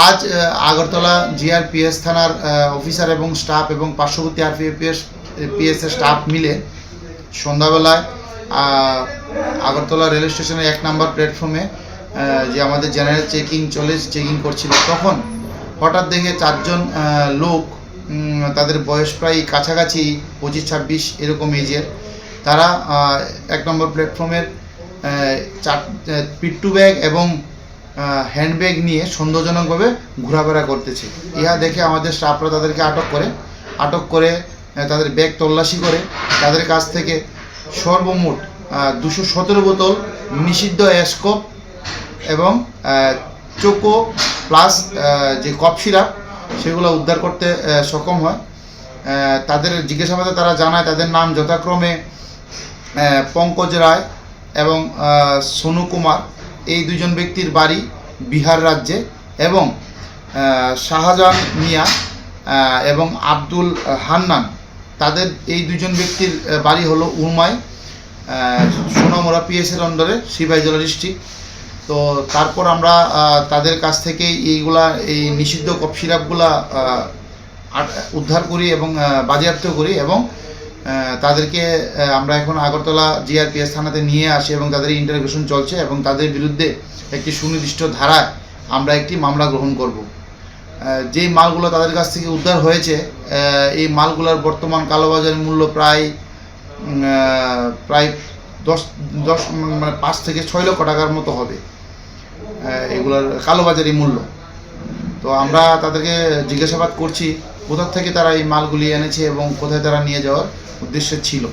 আজ আগরতলা জিআরপিএস থানার অফিসার এবং স্টাফ এবং পার্শ্ববর্তী আরপিএফ এর স্টাফ মিলে সন্ধ্যাবেলায় আগরতলা রেল স্টেশনের 1 নম্বর প্ল্যাটফর্মে যে আমাদের জেনারেল চেকিং করছিল, তখন হঠাৎ দেখে 4 জন লোক, তাদের বয়স প্রায় কাছাকাছি 25-26 এরকম এজের, তারা 1 নম্বর প্ল্যাটফর্মের পিট্টু ব্যাগ এবং হ্যান্ডব্যাগ নিয়ে সন্দেহজনকভাবে ঘোরাফেরা করতেছে। ইহা দেখে আমাদের স্টাফরা তাদেরকে আটক করে তাদের ব্যাগ তল্লাশি করে তাদের কাছ থেকে সর্বমোট 217 বোতল নিষিদ্ধ অ্যাসকপ এবং চোকো প্লাস যে কফ সিরাপ সেগুলো উদ্ধার করতে সক্ষম হয়। তাদের জিজ্ঞাসাবাদে তারা জানায় তাদের নাম যথাক্রমে পঙ্কজ রায় এবং সোনু কুমার। এই 2 জন ব্যক্তির বাড়ি বিহার রাজ্যে এবং শাহজাহান মিয়া এবং আব্দুল হান্নান, তাদের এই 2 জন ব্যক্তির বাড়ি হলো উরমাই, সোনামুড়া পিএসের আন্ডারে সিপাহীজলা ডিস্ট্রিক্ট। তো তারপর আমরা তাদের কাছ থেকে এই নিষিদ্ধ কফ সিরাপগুলা উদ্ধার করি এবং বাজেয়াপ্ত করি এবং তাদেরকে আমরা এখন আগরতলা জিআরপিএস থানাতে নিয়ে আসি এবং তাদের ইন্টারোগেশন চলছে এবং তাদের বিরুদ্ধে একটি সুনির্দিষ্ট ধারায় আমরা একটি মামলা গ্রহণ করব। যেই মালগুলো তাদের কাছ থেকে উদ্ধার হয়েছে, এই মালগুলোর বর্তমান কালোবাজারের মূল্য প্রায় 5 থেকে 6 লক্ষ টাকার মতো হবে এগুলোর কালোবাজারি মূল্য। তো আমরা তাদেরকে জিজ্ঞাসাবাদ করছি কোথা থেকে তারা এই মালগুলি এনেছে এবং কোথায় তারা নিয়ে যাওয়ার উদ্দেশ্য ছিল।